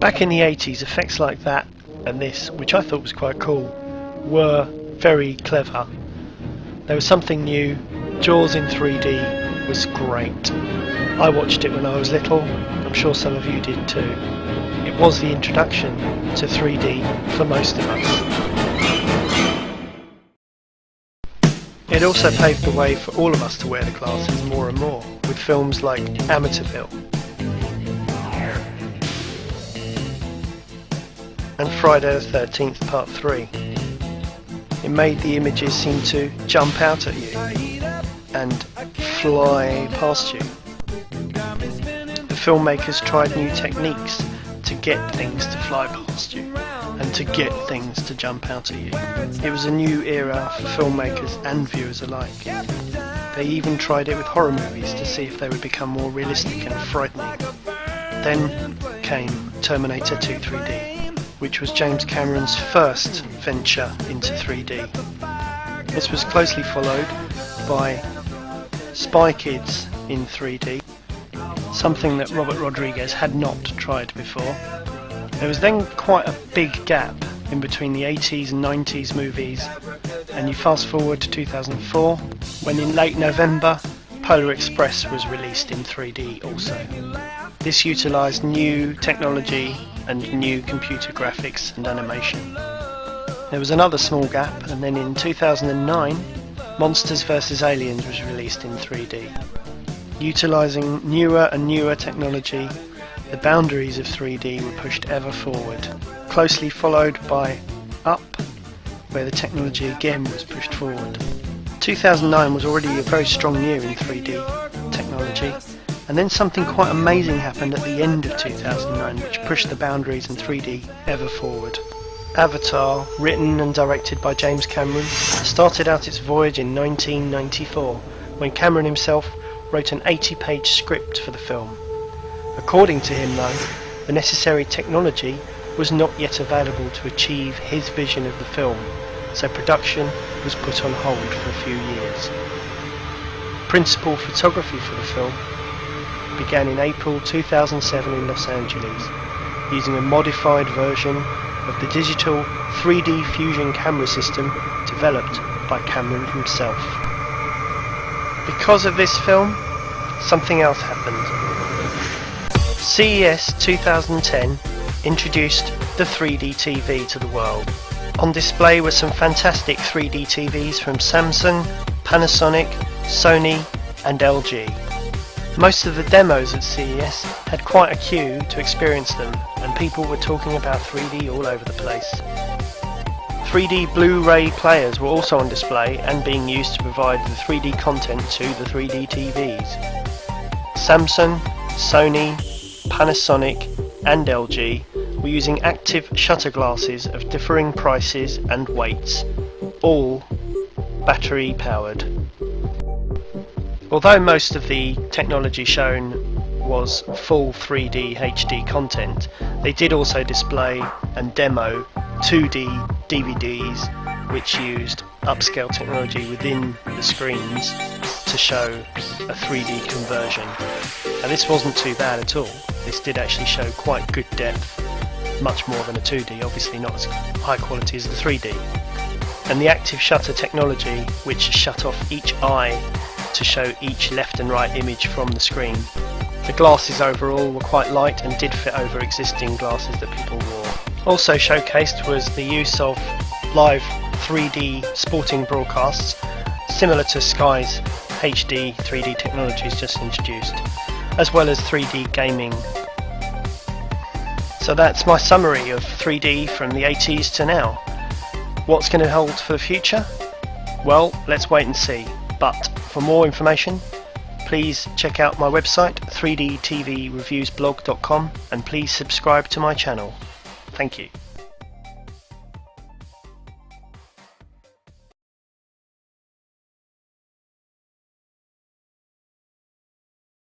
Back in the 80s, effects like that and this, which I thought was quite cool, were very clever. There was something new. Jaws in 3D was great. I watched it when I was little. I'm sure some of you did too. It was the introduction to 3D for most of us. It also paved the way for all of us to wear the glasses more and more, with films like Amityville and Friday the 13th Part 3. It made the images seem to jump out at you and fly past you. The filmmakers tried new techniques to get things to fly past you and to get things to jump out at you. It was a new era for filmmakers and viewers alike. They even tried it with horror movies to see if they would become more realistic and frightening. Then came Terminator 2 3D, which was James Cameron's first venture into 3D. This was closely followed by Spy Kids in 3D, something that Robert Rodriguez had not tried before. There was then quite a big gap in between the 80s and 90s movies, and you fast forward to 2004, when in late November Polar Express was released in 3D also. This utilised new technology and new computer graphics and animation. There was another small gap, and then in 2009 Monsters vs Aliens was released in 3D. Utilising newer and newer technology, the boundaries of 3D were pushed ever forward, closely followed by Up, where the technology again was pushed forward. 2009 was already a very strong year in 3D technology, and then something quite amazing happened at the end of 2009 which pushed the boundaries in 3D ever forward. Avatar, written and directed by James Cameron, started out its voyage in 1994, when Cameron himself wrote an 80-page script for the film. According to him though, the necessary technology was not yet available to achieve his vision of the film, so production was put on hold for a few years. Principal photography for the film began in April 2007 in Los Angeles, using a modified version of the digital 3D fusion camera system developed by Cameron himself. Because of this film, something else happened. CES 2010 introduced the 3D TV to the world. On display were some fantastic 3D TVs from Samsung, Panasonic, Sony and LG. Most of the demos at CES had quite a queue to experience them, and people were talking about 3D all over the place. 3D Blu-ray players were also on display and being used to provide the 3D content to the 3D TVs. Samsung, Sony, Panasonic and LG were using active shutter glasses of differing prices and weights, all battery powered. Although most of the technology shown was full 3D HD content, they did also display and demo 2D DVDs which used upscale technology within the screens to show a 3D conversion. And this wasn't too bad at all. This did actually show quite good depth, much more than a 2D, obviously not as high quality as the 3D. And the active shutter technology, which shut off each eye to show each left and right image from the screen. The glasses overall were quite light and did fit over existing glasses that people wore. Also showcased was the use of live 3D sporting broadcasts, similar to Sky's HD 3D technologies just introduced, as well as 3D gaming. So that's my summary of 3D from the 80s to now. What's going to hold for the future? Well, let's wait and see. But for more information, please check out my website 3dtvreviewsblog.com, and please subscribe to my channel. Thank you.